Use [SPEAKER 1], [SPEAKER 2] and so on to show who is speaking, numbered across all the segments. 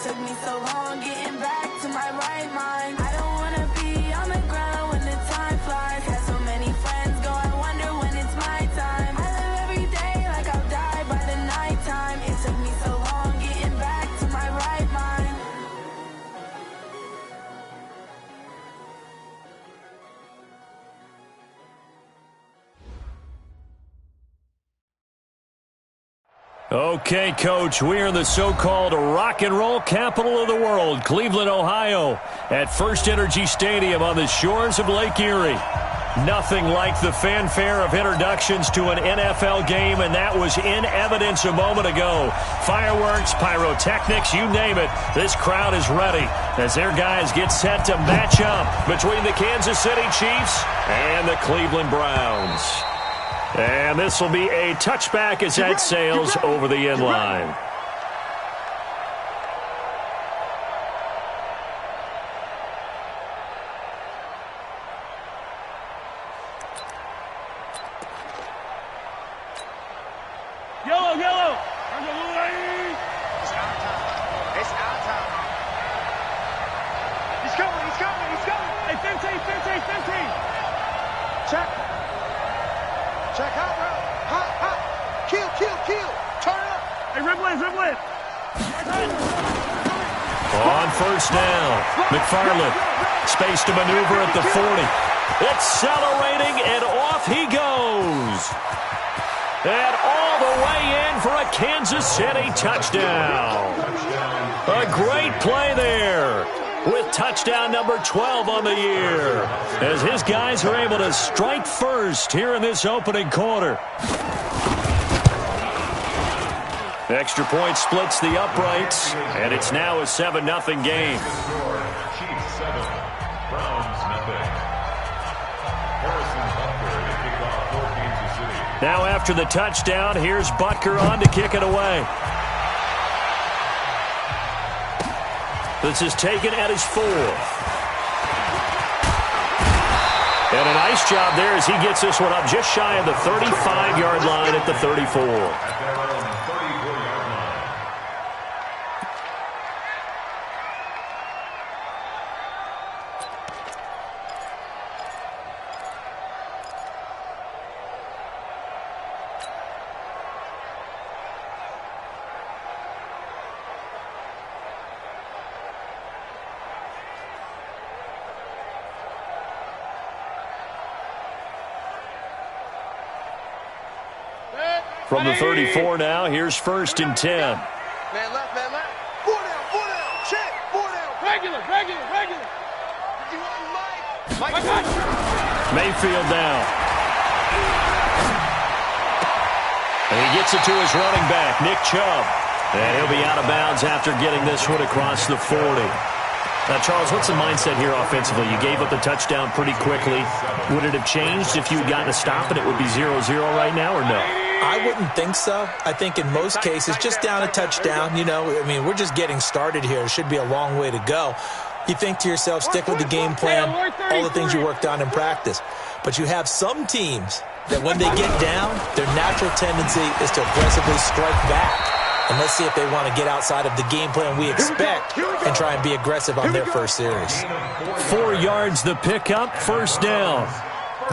[SPEAKER 1] took me so long getting back to my right mind. I don't wanna be on the ground when the time flies. Had so many friends go, I wonder when it's my time. I live every day like I'll die by the nighttime. It took me so long getting back to my right mind.
[SPEAKER 2] Okay, Coach, we are in the so-called rock and roll capital of the world, Cleveland, Ohio, at First Energy Stadium on the shores of Lake Erie. Nothing like the fanfare of introductions to an NFL game, and that was in evidence a moment ago. Fireworks, pyrotechnics, you name it. This crowd is ready as their guys get set to match up between the Kansas City Chiefs and the Cleveland Browns. And this will be a touchback as that sails over the end line.
[SPEAKER 3] Yellow, yellow.
[SPEAKER 4] It's our time. It's our time. He's coming, he's coming, he's coming.
[SPEAKER 3] Hey, 15.
[SPEAKER 4] Check. Check hot route. Hot. Kill. Turn it up.
[SPEAKER 3] Hey, Riblin.
[SPEAKER 2] On first down, McFarland. Space to maneuver at the 40. Accelerating, and off he goes. And all the way in for a Kansas City touchdown. A great play there, with touchdown number 12 on the year, as his guys are able to strike first here in this opening quarter. Extra point splits the uprights, and it's now a 7-0 game.
[SPEAKER 5] Chiefs 7, Browns nothing. Harrison Butker to kick off for Kansas City.
[SPEAKER 2] Now after the touchdown, here's Butker on to kick it away. This is taken at his 4th. And a nice job there as he gets this one up just shy of the 35-yard line at the 34. From the 34 now, here's 1st and 10.
[SPEAKER 4] Man left. 4 down. Check. 4 down.
[SPEAKER 3] Regular.
[SPEAKER 4] You want Mike?
[SPEAKER 2] Mayfield down. And he gets it to his running back, Nick Chubb. And he'll be out of bounds after getting this one across the 40. Now, Charles, what's the mindset here offensively? You gave up the touchdown pretty quickly. Would it have changed if you had gotten a stop and it would be 0-0 right now, or no?
[SPEAKER 6] I wouldn't think so. I think in most cases, just down a touchdown, we're just getting started here. It should be a long way to go. You think to yourself, stick with the game plan, all the things you worked on in practice. But you have some teams that when they get down, their natural tendency is to aggressively strike back. And let's see if they want to get outside of the game plan we expect and try and be aggressive on their first series.
[SPEAKER 2] 4 yards the pickup, 1st down.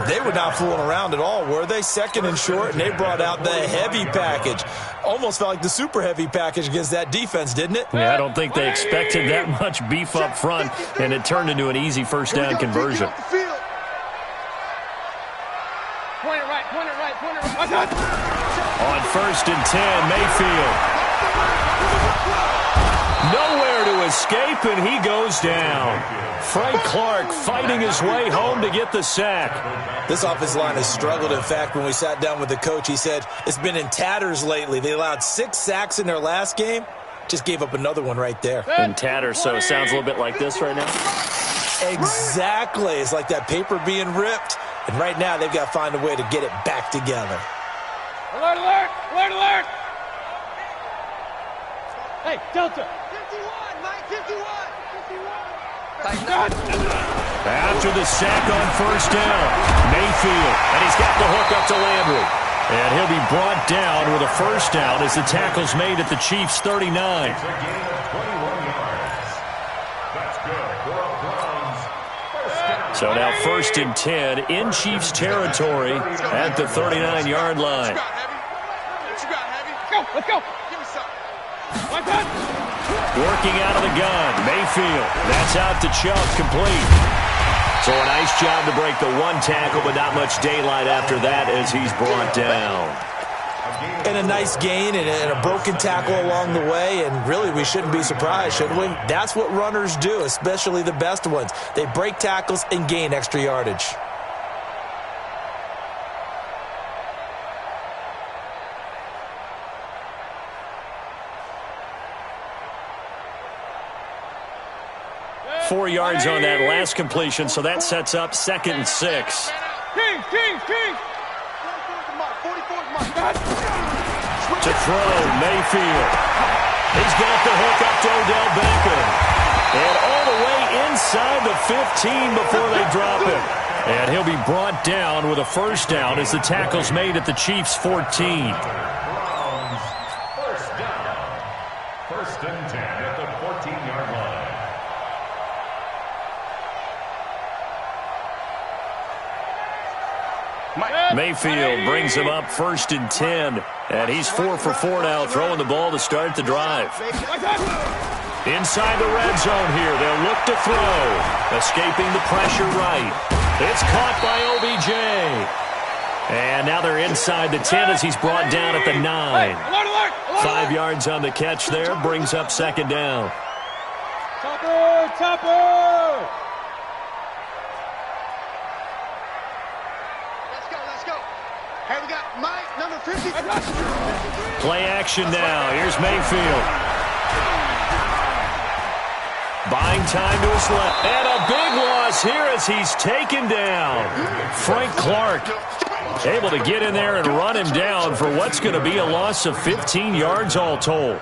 [SPEAKER 6] They were not fooling around at all, were they? 2nd and short, and they brought out the heavy package. Almost felt like the super heavy package against that defense, didn't it?
[SPEAKER 2] Yeah, I don't think they expected that much beef up front, and it turned into an easy 1st down conversion.
[SPEAKER 3] Point it right.
[SPEAKER 2] On 1st and 10, Mayfield. Nowhere to escape, and he goes down. Frank Clark fighting his way home to get the sack.
[SPEAKER 6] This offensive line has struggled. In fact, when we sat down with the coach, he said it's been in tatters lately. They allowed 6 sacks in their last game. Just gave up another one right there.
[SPEAKER 2] In tatters, so it sounds a little bit like this right now?
[SPEAKER 6] Exactly. It's like that paper being ripped. And right now, they've got to find a way to get it back together.
[SPEAKER 3] Alert. Hey, Delta.
[SPEAKER 4] 51, Mike, 51.
[SPEAKER 2] After the sack on 1st down, Mayfield, and he's got the hook up to Landry. And he'll be brought down with a first down as the tackle's made at the Chiefs' 39.
[SPEAKER 5] It's a gain of 21 yards. That's good for a Browns first down.
[SPEAKER 2] So now 1st and 10 in Chiefs territory at the 39-yard line.
[SPEAKER 3] Let's go.
[SPEAKER 4] Give me some.
[SPEAKER 3] One touch.
[SPEAKER 2] Working out of the gun, Mayfield. That's out to Chubb, complete. So a nice job to break the one tackle, but not much daylight after that as he's brought down.
[SPEAKER 6] And a nice gain and a broken tackle along the way, and really we shouldn't be surprised, should we? That's what runners do, especially the best ones. They break tackles and gain extra yardage.
[SPEAKER 2] Four yards on that last completion, so that sets up 2nd and 6.
[SPEAKER 3] King.
[SPEAKER 2] To throw, Mayfield. He's got the hook up to Odell Beckham. And all the way inside the 15 before they drop him. And he'll be brought down with a first down as the tackle's made at the Chiefs' 14.
[SPEAKER 5] Browns first down. 1st and 10 at the 14-yard line.
[SPEAKER 2] Mayfield brings him up 1st and 10. And he's 4 for 4 now, throwing the ball to start the drive. Inside the red zone here, they'll look to throw. Escaping the pressure right. It's caught by OBJ. And now they're inside the 10 as he's brought down at the 9. 5 yards on the catch there, brings up 2nd down.
[SPEAKER 3] Topper.
[SPEAKER 4] Let's go. Hey, we got Mike, number 50.
[SPEAKER 2] Play action now. Here's Mayfield. Buying time to his left. And a big loss here as he's taken down. Frank Clark able to get in there and run him down for what's going to be a loss of 15 yards all told.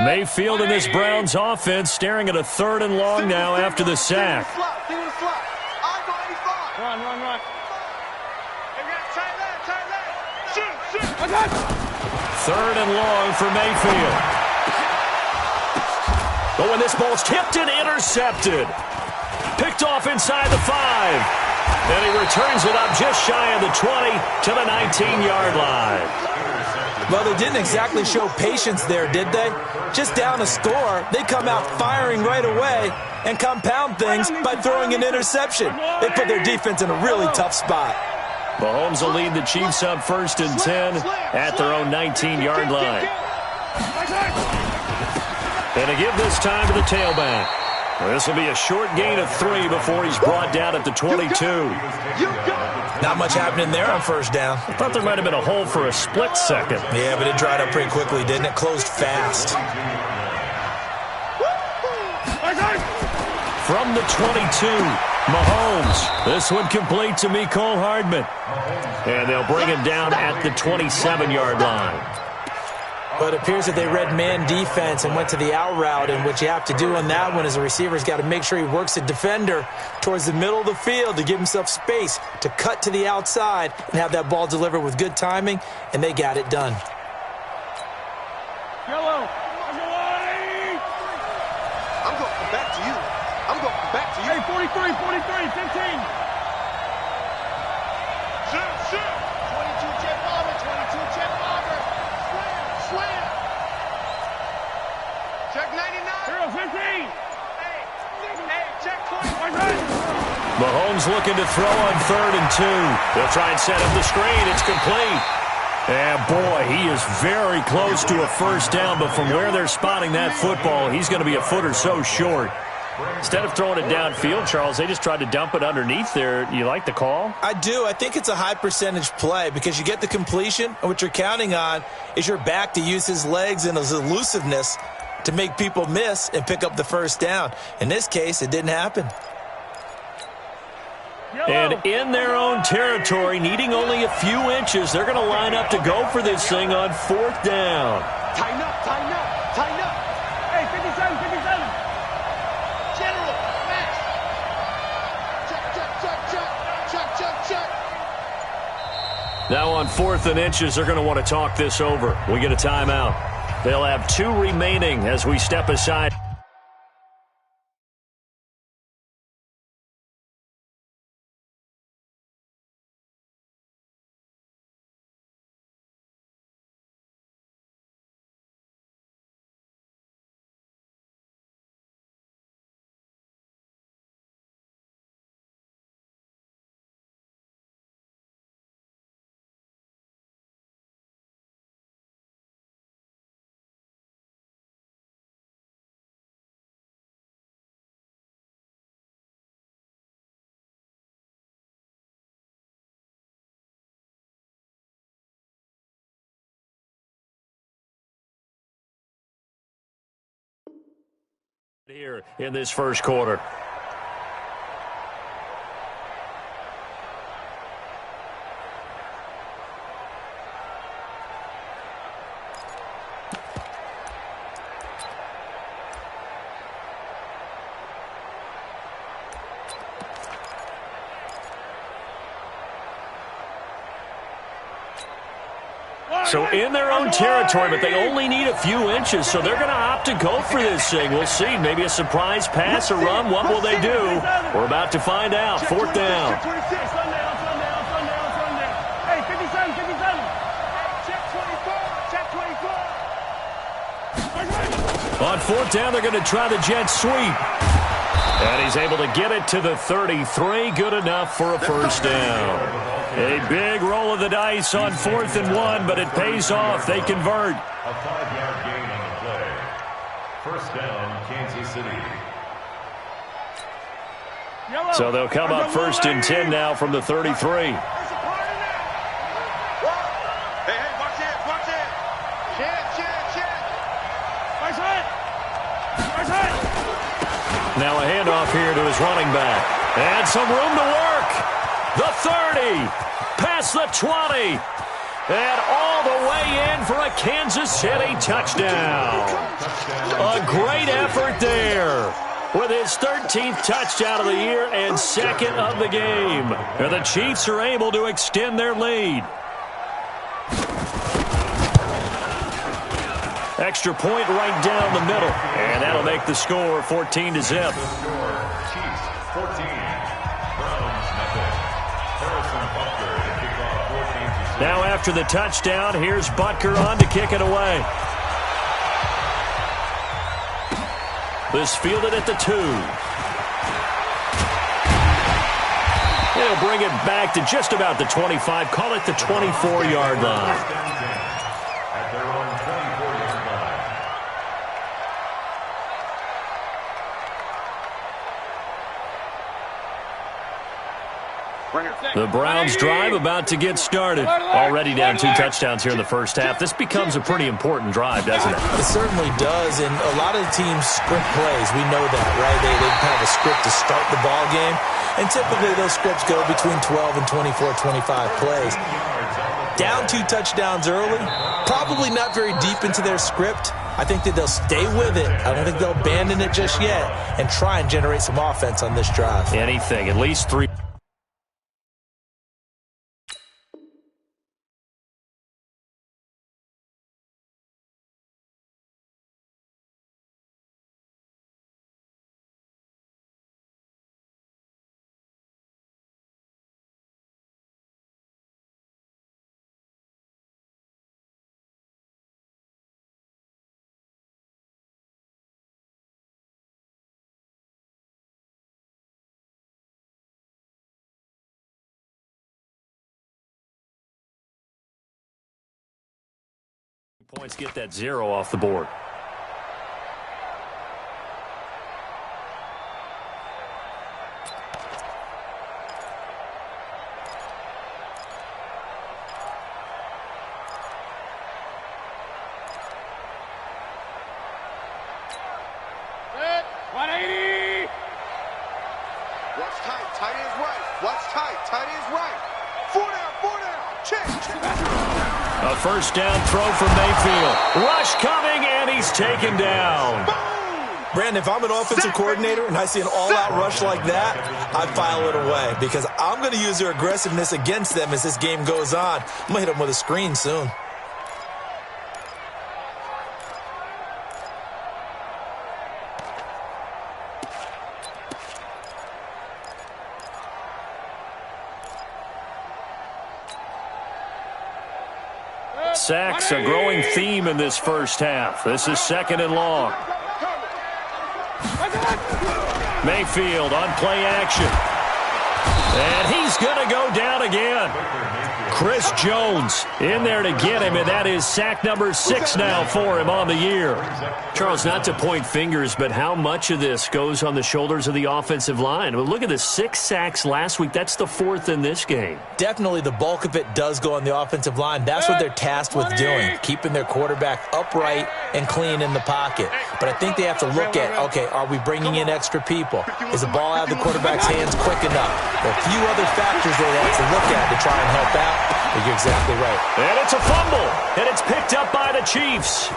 [SPEAKER 2] Mayfield in this Browns offense staring at a 3rd and long now after the sack.
[SPEAKER 3] Run. Shoot.
[SPEAKER 2] 3rd and long for Mayfield. But when this ball's tipped and intercepted. Picked off inside the 5. And he returns it up just shy of the 20 to the 19-yard line.
[SPEAKER 6] Well, they didn't exactly show patience there, did they? Just down a score, they come out firing right away and compound things by throwing an interception. They put their defense in a really tough spot.
[SPEAKER 2] Mahomes will lead the Chiefs up 1st and 10 at their own 19-yard line. And a give this time to the tailback. This will be a short gain of 3 before he's brought down at the 22.
[SPEAKER 6] Not much happening there on 1st down.
[SPEAKER 2] I thought there might have been a hole for a split second.
[SPEAKER 6] Yeah, but it dried up pretty quickly, didn't it? Closed fast.
[SPEAKER 2] From the 22, Mahomes. This one complete to Mecole Hardman. And they'll bring him down at the 27-yard line.
[SPEAKER 6] But it appears that they read man defense and went to the out route, and what you have to do on that one is a receiver's got to make sure he works the defender towards the middle of the field to give himself space to cut to the outside and have that ball delivered with good timing, and they got it done.
[SPEAKER 3] Yellow.
[SPEAKER 4] I'm going back to you.
[SPEAKER 3] Hey, 43, 15.
[SPEAKER 4] Shoot. 22 jet bomber. Slam. Check 99.
[SPEAKER 3] 15.
[SPEAKER 4] Hey, check 20.
[SPEAKER 2] Mahomes looking to throw on 3rd and 2. They'll try and set up the screen. It's complete. And boy, he is very close to a 1st down, but from where they're spotting that football, he's going to be a foot or so short. Instead of throwing it downfield, Charles, they just tried to dump it underneath there. You like the call?
[SPEAKER 6] I do. I think it's a high percentage play because you get the completion, and what you're counting on is your back to use his legs and his elusiveness to make people miss and pick up the 1st down. In this case, it didn't happen.
[SPEAKER 2] And in their own territory, needing only a few inches, they're going to line up to go for this thing on 4th down.
[SPEAKER 3] Tighten up, tighten up, tighten up. Hey, 57, 57.
[SPEAKER 4] General, match. Check, check, check, check. Check, check, check.
[SPEAKER 2] Now on 4th and inches, they're going to want to talk this over. We get a timeout. They'll have 2 remaining as we step aside. Here in this first quarter. So in their own territory, but they only need a few inches, so they're going to opt to go for this thing. We'll see. Maybe a surprise pass or run. What will they do? We're about to find out. 4th down.
[SPEAKER 3] Check 26, sundown, sundown, sundown, sundown. Hey, 57, 57. Check 24, check 24.
[SPEAKER 2] On 4th down, they're going to try the jet sweep. And he's able to get it to the 33. Good enough for a first down. A big roll of the dice on 4th and 1, but it pays off. They convert.
[SPEAKER 5] A 5-yard gain on the play. First down, Kansas City.
[SPEAKER 2] So they'll come up 1st and 10 now from the 33.
[SPEAKER 3] Hey, watch it, watch it. Check, check, check. Nice hit. Nice hit.
[SPEAKER 2] Now a handoff here to his running back. And some room to work. The 30, past the 20, and all the way in for a Kansas City touchdown. A great effort there with his 13th touchdown of the year and 2nd of the game. And the Chiefs are able to extend their lead. Extra point right down the middle, and that'll make the score 14-0.
[SPEAKER 5] Chiefs 14, Browns nothing.
[SPEAKER 2] Now after the touchdown, here's Butker on to kick it away. This fielded at the 2. They'll bring it back to just about the 25. Call it the 24-yard line.
[SPEAKER 5] At their own 24-yard line.
[SPEAKER 2] The Browns drive about to get started. Already down 2 touchdowns here in the first half. This becomes a pretty important drive, doesn't it?
[SPEAKER 6] It certainly does, and a lot of the teams script plays. We know that, right? They have a script to start the ball game, and typically those scripts go between 12 and 24, 25 plays. Down 2 touchdowns early, probably not very deep into their script. I think that they'll stay with it. I don't think they'll abandon it just yet and try and generate some offense on this drive.
[SPEAKER 2] Anything, at least 3. Points get that 0 off the board.
[SPEAKER 3] Set. 180.
[SPEAKER 4] Watch tight. Tight is right. What's tight? Tight is right. 4 down. Check.
[SPEAKER 2] A first down throw from Mayfield. Rush coming, and he's taken down.
[SPEAKER 6] Brandon, if I'm an offensive coordinator and I see an all-out rush like that, I file it away because I'm going to use their aggressiveness against them as this game goes on. I'm going to hit them with a screen soon.
[SPEAKER 2] Sacks, a growing theme in this first half. This is 2nd and long. Mayfield on play action. And he's going to go down again. Chris Jones in there to get him, and that is sack number 6 now for him on the year. Charles, not to point fingers, but how much of this goes on the shoulders of the offensive line? Well, look at the 6 sacks last week. That's the 4th in this game.
[SPEAKER 6] Definitely the bulk of it does go on the offensive line. That's what they're tasked with doing, keeping their quarterback upright and clean in the pocket. But I think they have to look at, okay, are we bringing in extra people? Is the ball out of the quarterback's hands quick enough? There are a few other factors they have to look at to try and help out. But you're exactly right.
[SPEAKER 2] And it's a fumble, and it's picked up by the Chiefs.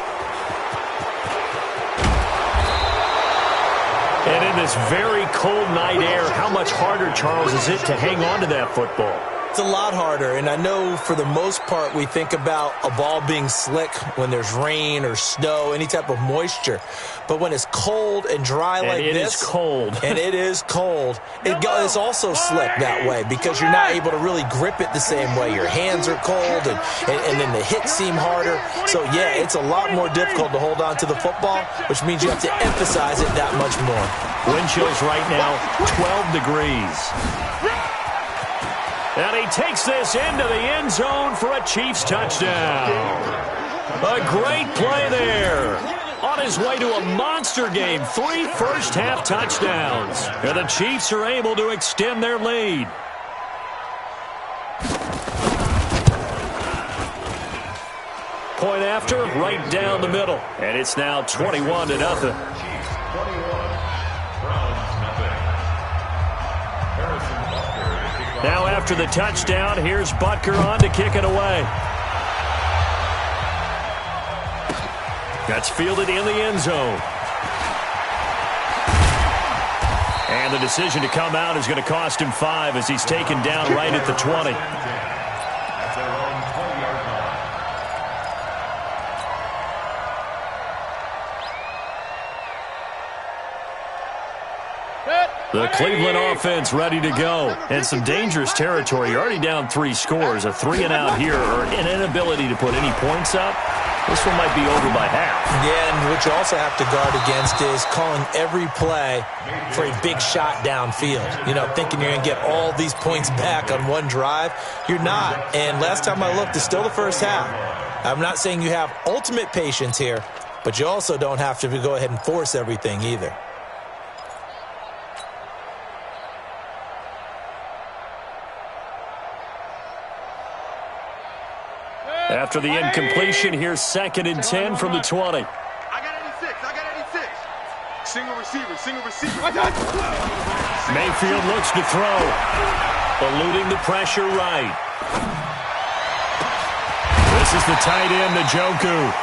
[SPEAKER 2] And in this very cold night air, how much harder, Charles, is it to hang on to that football?
[SPEAKER 6] It's a lot harder, and I know for the most part we think about a ball being slick when there's rain or snow, any type of moisture. But when it's cold and dry like this,
[SPEAKER 2] it is cold.
[SPEAKER 6] and it is cold, it's also slick that way because you're not able to really grip it the same way. Your hands are cold, and then the hits seem harder. So, yeah, it's a lot more difficult to hold on to the football, which means you have to emphasize it that much more.
[SPEAKER 2] Wind chills right now, 12 degrees. And he takes this into the end zone for a Chiefs touchdown. A great play there. On his way to a monster game, 3 first-half touchdowns. And the Chiefs are able to extend their lead. Point after, right down the middle. And it's now 21-0. Now after the touchdown, here's Butker on to kick it away. That's fielded in the end zone. And the decision to come out is going to cost him 5 as he's taken down right at the 20. The Cleveland offense ready to go. And some dangerous territory. You're already down 3 scores. A 3-and-out here or an inability to put any points up. This one might be over by half.
[SPEAKER 6] Yeah, and what you also have to guard against is calling every play for a big shot downfield. You know, thinking you're going to get all these points back on one drive. You're not. And last time I looked, it's still the first half. I'm not saying you have ultimate patience here, but you also don't have to go ahead and force everything either.
[SPEAKER 2] After the incompletion, here's 2nd and 10 from the 20.
[SPEAKER 4] I got 86. Single receiver.
[SPEAKER 2] Mayfield looks to throw. Eluding the pressure right. This is the tight end, Njoku.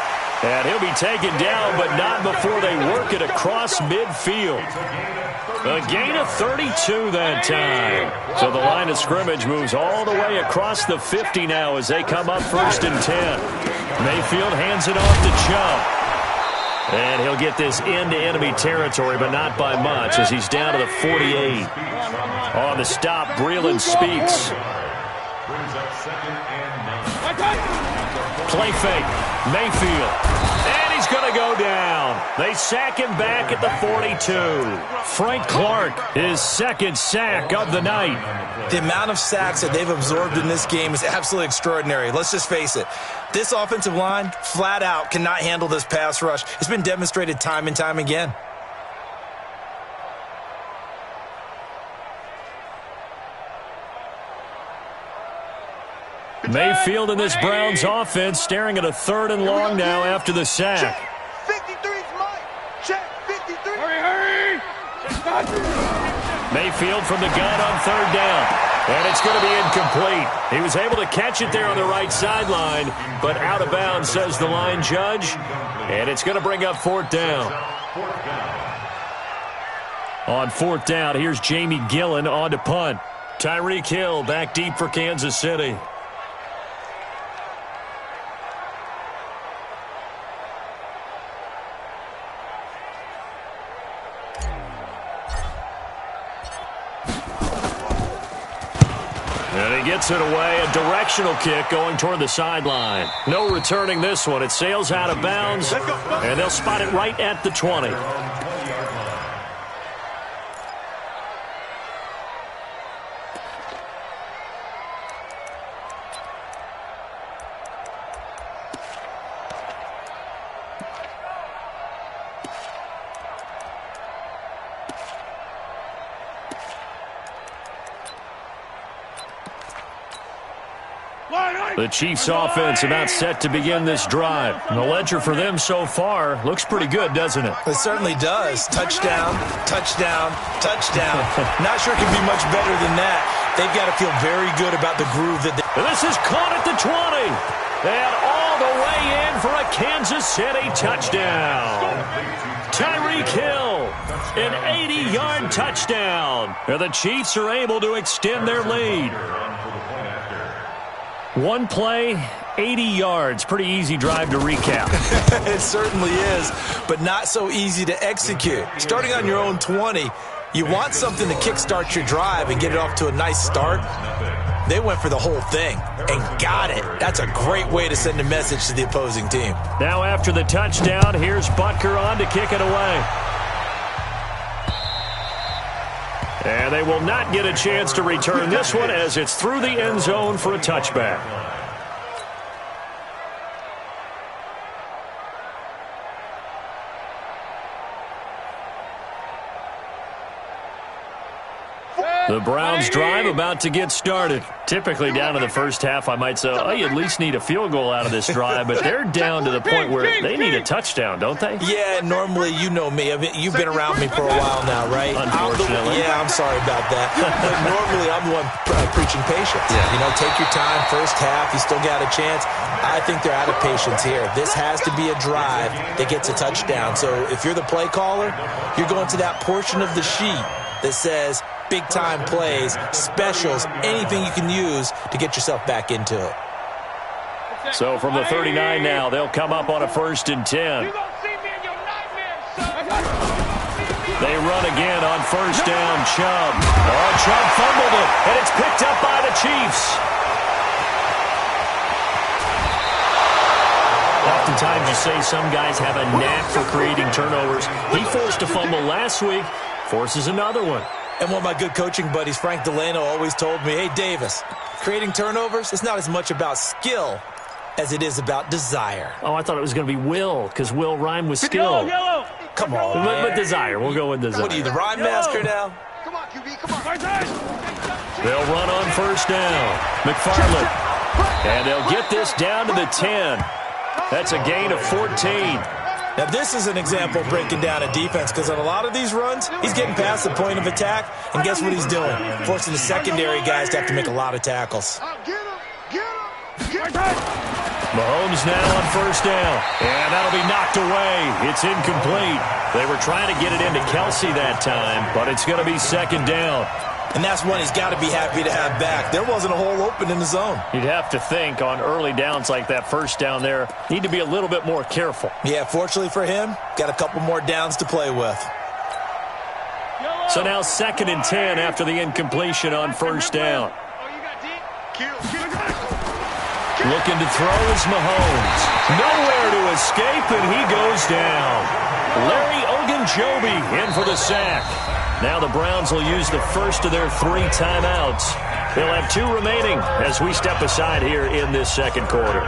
[SPEAKER 2] And he'll be taken down, but not before they work it across midfield. A gain of 32 that time. So the line of scrimmage moves all the way across the 50 now as they come up 1st and 10. Mayfield hands it off to Chubb. And he'll get this into enemy territory, but not by much as he's down to the 48. On the stop, Breeland speaks. Play fake. Mayfield. And he's going to go down. They sack him back at the 42. Frank Clark, his 2nd sack of the night.
[SPEAKER 6] The amount of sacks that they've absorbed in this game is absolutely extraordinary. Let's just face it. This offensive line, flat out, cannot handle this pass rush. It's been demonstrated time and time again.
[SPEAKER 2] Mayfield in this Browns offense staring at a 3rd and long now after the sack.
[SPEAKER 4] 53's Mike. Check 53.
[SPEAKER 3] Hurry!
[SPEAKER 2] Mayfield from the gun on 3rd down. And it's going to be incomplete. He was able to catch it there on the right sideline, but out of bounds, says the line judge. And it's going to bring up fourth down. On fourth down, here's Jamie Gillen on to punt. Tyreek Hill back deep for Kansas City. And he gets it away, a directional kick going toward the sideline. No returning this one. It sails out of bounds, and they'll spot it right at the 20. The Chiefs' offense about set to begin this drive. And the ledger for them so far looks pretty good, doesn't it?
[SPEAKER 6] It certainly does. Touchdown, touchdown, touchdown. Not sure it can be much better than that. They've got to feel very good about the groove that they...
[SPEAKER 2] And this is caught at the 20. And all the way in for a Kansas City touchdown. Tyreek Hill, an 80-yard touchdown. And the Chiefs are able to extend their lead. One play, 80 yards. Pretty easy drive to recap.
[SPEAKER 6] It certainly is, but not so easy to execute. Starting on your own 20, you want something to kickstart your drive and get it off to a nice start. They went for the whole thing and got it. That's a great way to send a message to the opposing team.
[SPEAKER 2] Now after the touchdown, here's Butker on to kick it away. And they will not get a chance to return this one as it's through the end zone for a touchback. The Browns drive about to get started. Typically down in the first half, I might say, oh, you at least need a field goal out of this drive, but they're down to the point where they need a touchdown, don't they?
[SPEAKER 6] Yeah, normally, you know me. I mean, you've been around me for a while now, right?
[SPEAKER 2] Unfortunately.
[SPEAKER 6] I'm sorry about that. But normally, I'm the one preaching patience. Yeah. You know, take your time, first half, you still got a chance. I think they're out of patience here. This has to be a drive that gets a touchdown. So if you're the play caller, you're going to that portion of the sheet that says big-time plays, specials, anything you can use to get yourself back into it.
[SPEAKER 2] So from the 39 now, they'll come up on a 1st and 10. They run again on 1st down, Chubb. Oh, Chubb fumbled it, and it's picked up by the Chiefs. Oftentimes you say some guys have a knack for creating turnovers. He forced a fumble last week, forces another one.
[SPEAKER 6] And one of my good coaching buddies, Frank Delano, always told me, hey, Davis, creating turnovers is not as much about skill as it is about desire.
[SPEAKER 2] Oh, I thought it was going to be will, because will rhyme with skill.
[SPEAKER 6] Come on,
[SPEAKER 2] But desire. We'll go with desire.
[SPEAKER 6] What are you, the rhyme master now?
[SPEAKER 4] Come on, QB, come on.
[SPEAKER 2] They'll run on 1st down. McFarland. And they'll get this down to the 10. That's a gain of 14.
[SPEAKER 6] Now, this is an example of breaking down a defense because on a lot of these runs, he's getting past the point of attack, and guess what he's doing? Forcing the secondary guys to have to make a lot of tackles.
[SPEAKER 2] Mahomes now on 1st down, and that'll be knocked away. It's incomplete. They were trying to get it into Kelsey that time, but it's going to be 2nd down.
[SPEAKER 6] And that's one he's got to be happy to have back. There wasn't a hole open in the zone.
[SPEAKER 2] You'd have to think on early downs like that 1st down there, need to be a little bit more careful.
[SPEAKER 6] Yeah, fortunately for him, got a couple more downs to play with.
[SPEAKER 2] So now 2nd and 10 after the incompletion on 1st down. Looking to throw is Mahomes. Nowhere to escape, and he goes down. Larry Ogunjobi in for the sack. Now the Browns will use the first of their 3 timeouts. They'll have 2 remaining as we step aside here in this 2nd quarter.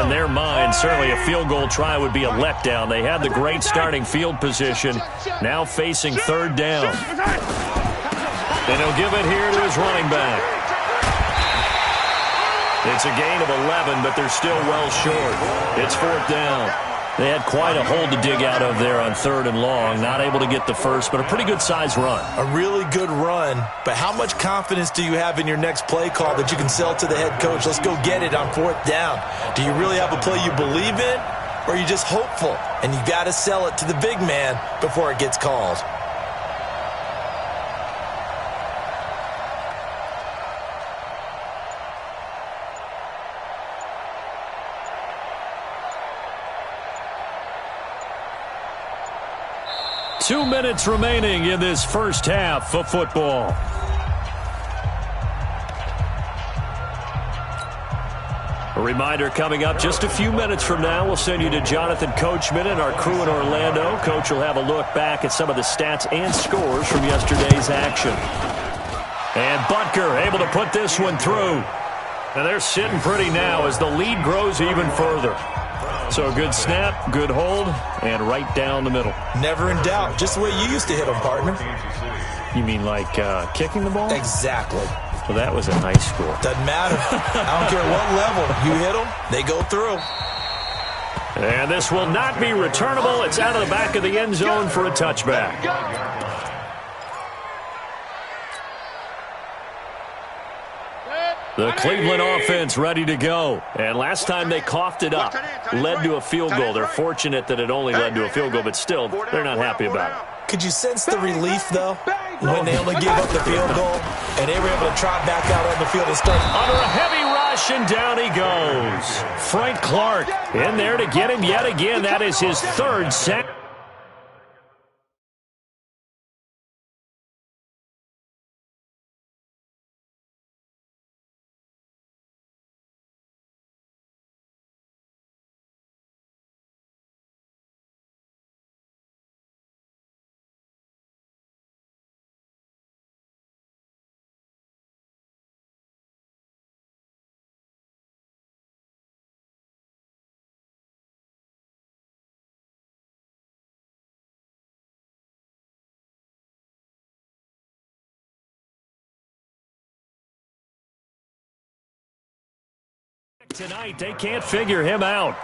[SPEAKER 2] In their mind, certainly a field goal try would be a letdown. They had the great starting field position, now facing 3rd down. And he'll give it here to his running back. It's a gain of 11, but they're still well short. It's 4th down. They had quite a hole to dig out of there on 3rd and long. Not able to get the first, but a pretty good-sized run.
[SPEAKER 6] A really good run, but how much confidence do you have in your next play call that you can sell to the head coach? Let's go get it on 4th down. Do you really have a play you believe in, or are you just hopeful? And you got to sell it to the big man before it gets called.
[SPEAKER 2] Two minutes remaining in this first half of football. A reminder coming up just a few minutes from now. We'll send you to Jonathan Coachman and our crew in Orlando. Coach will have a look back at some of the stats and scores from yesterday's action. And Butker able to put this one through. And they're sitting pretty now as the lead grows even further. So a good snap, good hold, and right down the middle.
[SPEAKER 6] Never in doubt. Just the way you used to hit them, partner.
[SPEAKER 2] You mean like kicking the ball?
[SPEAKER 6] Exactly.
[SPEAKER 2] Well, that was in high school.
[SPEAKER 6] Doesn't matter. I don't care what level. You hit them, they go through.
[SPEAKER 2] And this will not be returnable. It's out of the back of the end zone for a touchback. The Cleveland offense ready to go. And last time they coughed it up, led to a field goal. They're fortunate that it only led to a field goal, but still, they're not happy about it.
[SPEAKER 6] Could you sense the relief, though, when they only gave up the field goal and they were able to trot back out on the field and start?
[SPEAKER 2] Under a heavy rush, and down he goes. Frank Clark in there to get him yet again. That is his 3rd sack. Tonight, they can't figure him out.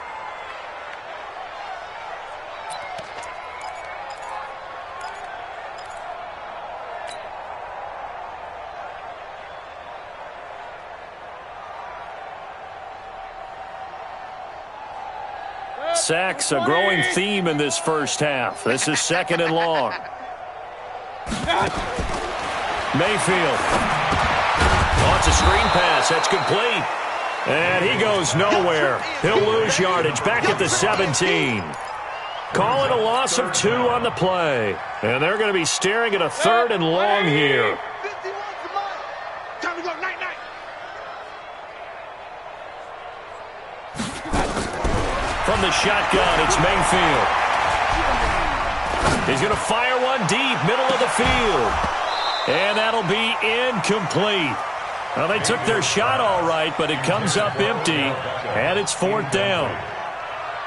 [SPEAKER 2] Sacks, a growing theme in this first half. This is 2nd and long. Mayfield. Oh, it's a screen pass. That's complete. And he goes nowhere. He'll lose yardage back at the 17. Call it a loss of 2 on the play. And they're going to be staring at a 3rd and long here.
[SPEAKER 4] Time to go, night-night.
[SPEAKER 2] From the shotgun, it's Mayfield. He's going to fire one deep, middle of the field. And that'll be incomplete. Well, they took their shot all right, but it comes up empty, and it's 4th down.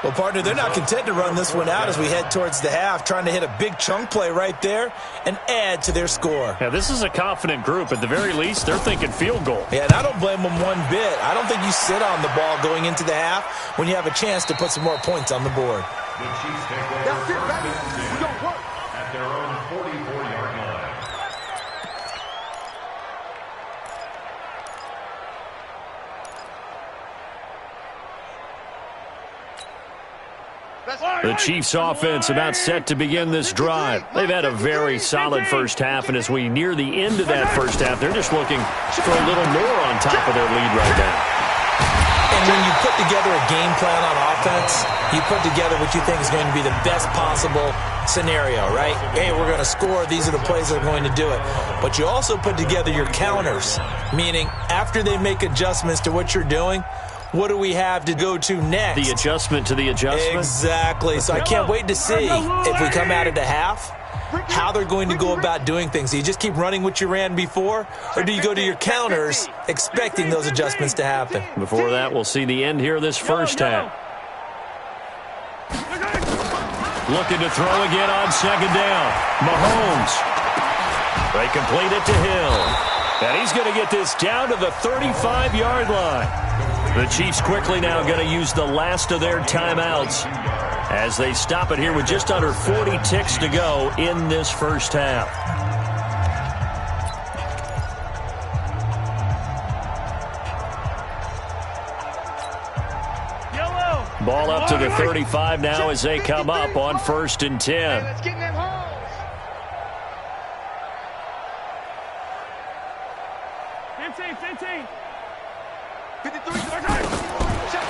[SPEAKER 6] Well, partner, they're not content to run this one out as we head towards the half, trying to hit a big chunk play right there and add to their score.
[SPEAKER 2] Yeah, this is a confident group. At the very least, they're thinking field goal.
[SPEAKER 6] Yeah, and I don't blame them one bit. I don't think you sit on the ball going into the half when you have a chance to put some more points on the board.
[SPEAKER 5] The Chiefs take over at their own 44-yard line.
[SPEAKER 2] The Chiefs offense about set to begin this drive. They've had a very solid first half, and as we near the end of that first half, they're just looking for a little more on top of their lead right now.
[SPEAKER 6] And when you put together a game plan on offense, you put together what you think is going to be the best possible scenario, right? Hey, we're going to score. These are the plays that are going to do it. But you also put together your counters, meaning after they make adjustments to what you're doing, what do we have to go to next?
[SPEAKER 2] The adjustment to the adjustment?
[SPEAKER 6] Exactly. So I can't wait to see if we come out at the half, how they're going to go about doing things. Do you just keep running what you ran before, or do you go to your counters expecting those adjustments to happen?
[SPEAKER 2] Before that, we'll see the end here of this first half. Looking to throw again on 2nd down. Mahomes. They complete it to Hill. And he's going to get this down to the 35-yard line. The Chiefs quickly now going to use the last of their timeouts. as they stop it here with just under 40 ticks to go in this first half. Ball up to the 35 now as they come up on 1st and 10.
[SPEAKER 4] Let's get in them holes.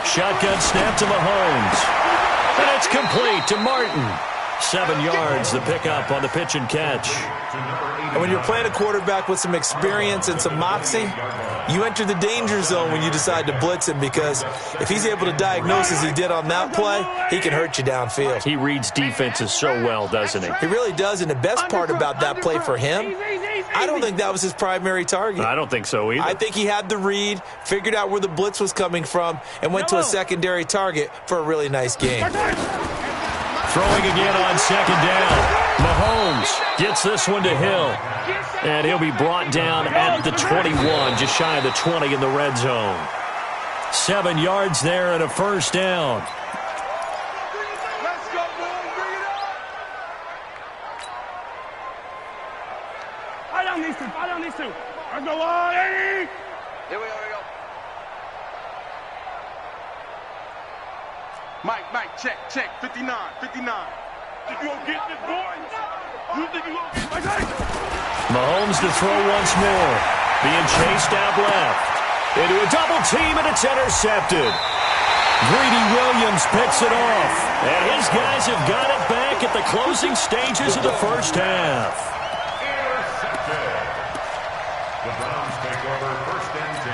[SPEAKER 2] Shotgun snap to Mahomes. And it's complete to Martin. 7 yards, the pickup on the pitch and catch.
[SPEAKER 6] And when you're playing a quarterback with some experience and some moxie, you enter the danger zone when you decide to blitz him, because if he's able to diagnose as he did on that play, he can hurt you downfield.
[SPEAKER 2] He reads defenses so well, doesn't he?
[SPEAKER 6] He really does, and the best part about that play for him, I don't think that was his primary target.
[SPEAKER 2] I don't think so either.
[SPEAKER 6] I think he had the read, figured out where the blitz was coming from, and went to a secondary target for a really nice game.
[SPEAKER 2] Throwing again on 2nd down. Mahomes gets this one to Hill. And he'll be brought down at the 21, just shy of the 20 in the red zone. 7 yards there and a 1st down.
[SPEAKER 4] Let's go, boys. Bring it up.
[SPEAKER 3] I don't need to. Let's go on, Eddie.
[SPEAKER 4] Here we go. Mike, check. 59.
[SPEAKER 3] Think you gonna get this, boy? You think you gonna get my
[SPEAKER 2] Mahomes to throw once more. Being chased out left. Into a double team, and it's intercepted. Greedy Williams picks it off. And his guys have got it back at the closing stages of the first half.
[SPEAKER 5] Intercepted. The Browns take over 1st and 10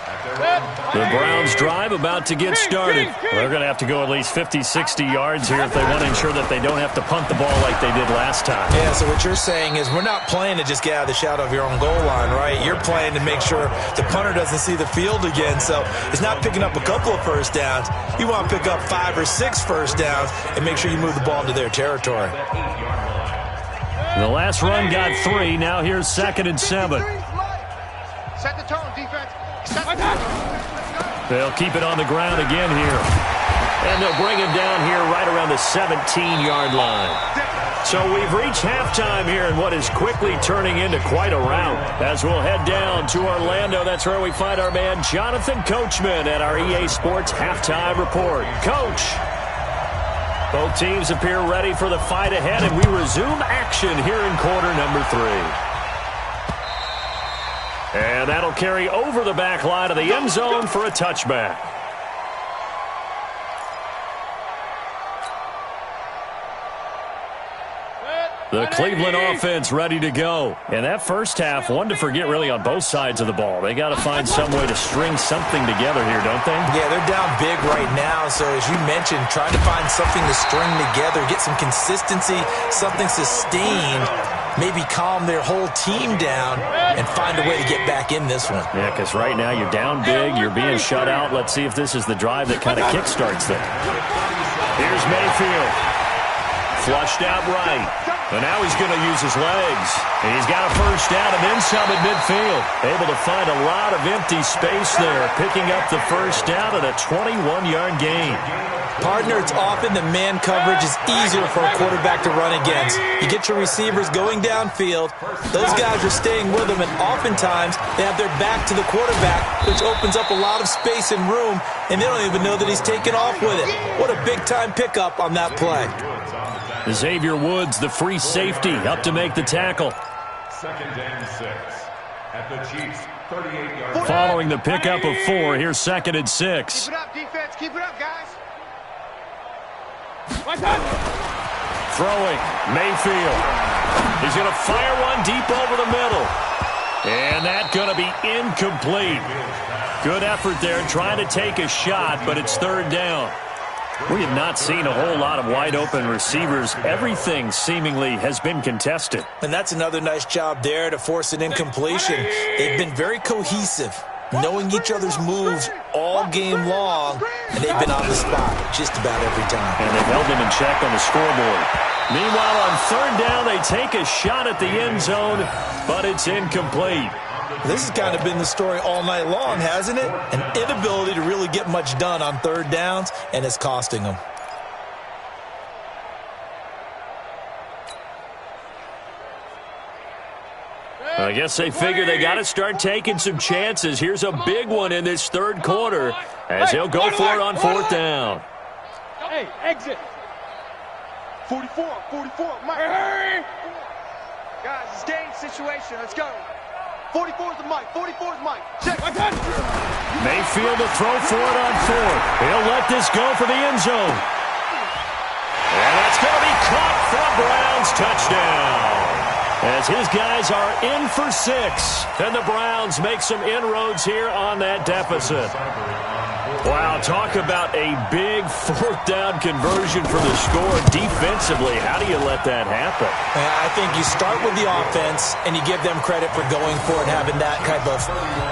[SPEAKER 5] at their own.
[SPEAKER 2] The Browns drive about to get started. They're going to have to go at least 50, 60 yards here if they want to ensure that they don't have to punt the ball like they did last time.
[SPEAKER 6] Yeah, so what you're saying is we're not playing to just get out of the shadow of your own goal line, right? You're playing to make sure the punter doesn't see the field again. So it's not picking up a couple of 1st downs. You want to pick up 5 or 6 1st downs and make sure you move the ball into their territory.
[SPEAKER 2] The last run got 3. Now here's 2nd and 7.
[SPEAKER 4] Set the tone, defense. Set the tone.
[SPEAKER 2] They'll keep it on the ground again here. And they'll bring him down here right around the 17-yard line. So we've reached halftime here in what is quickly turning into quite a rout. As we'll head down to Orlando, that's where we find our man Jonathan Coachman at our EA Sports Halftime Report. Coach, both teams appear ready for the fight ahead, and we resume action here in quarter number 3. And that'll carry over the back line of the end zone for a touchback. The Cleveland offense ready to go. And that first half, one to forget really on both sides of the ball. They got to find some way to string something together here, don't they?
[SPEAKER 6] Yeah, they're down big right now. So as you mentioned, trying to find something to string together, get some consistency, something sustained, maybe calm their whole team down and find a way to get back in this one.
[SPEAKER 2] Yeah, because right now you're down big, you're being shut out. Let's see if this is the drive that kind of kickstarts them. Here's Mayfield. Flushed out right. And now he's going to use his legs. And he's got a first down and then some at midfield. Able to find a lot of empty space there, picking up the first down and a 21-yard gain.
[SPEAKER 6] Partner, it's often the man coverage is easier for a quarterback to run against. You get your receivers going downfield. Those guys are staying with them, and oftentimes they have their back to the quarterback, which opens up a lot of space and room, and they don't even know that he's taken off with it. What a big-time pickup on that play.
[SPEAKER 2] Xavier Woods, the free safety, up to make the tackle.
[SPEAKER 5] 2nd and 6 at the Chiefs' 38-yard.
[SPEAKER 2] Following the pickup of 4, here's 2nd and 6.
[SPEAKER 4] Keep it up, defense. Keep it up, guys.
[SPEAKER 2] Throwing, Mayfield. He's going to fire one deep over the middle. And that's going to be incomplete. Good effort there trying to take a shot, but it's 3rd down. We have not seen a whole lot of wide-open receivers. Everything seemingly has been contested.
[SPEAKER 6] And that's another nice job there to force an incompletion. They've been very cohesive, knowing each other's moves all game long, and they've been on the spot just about every time.
[SPEAKER 2] And they've held them in check on the scoreboard. Meanwhile, on 3rd down, they take a shot at the end zone, but it's incomplete.
[SPEAKER 6] This has kind of been the story all night long, hasn't it? An inability to really get much done on 3rd downs, and it's costing them.
[SPEAKER 2] guess they figure they got to start taking some chances. Here's a big one in this third quarter as he'll go for it on fourth down.
[SPEAKER 3] Hey, exit.
[SPEAKER 4] 44, Mike.
[SPEAKER 3] Hurry.
[SPEAKER 4] Guys, it's game situation. Let's go. 44 is the Mike. 44 is Mike. Check.
[SPEAKER 2] Mayfield to throw for it on fourth. He'll let this go for the end zone. And that's going to be caught for a Browns touchdown. As his guys are in for 6. And the Browns make some inroads here on that deficit. Wow, talk about a big fourth down conversion for the score defensively. How do you let that happen?
[SPEAKER 6] I think you start with the offense, and you give them credit for going for it, having that type of,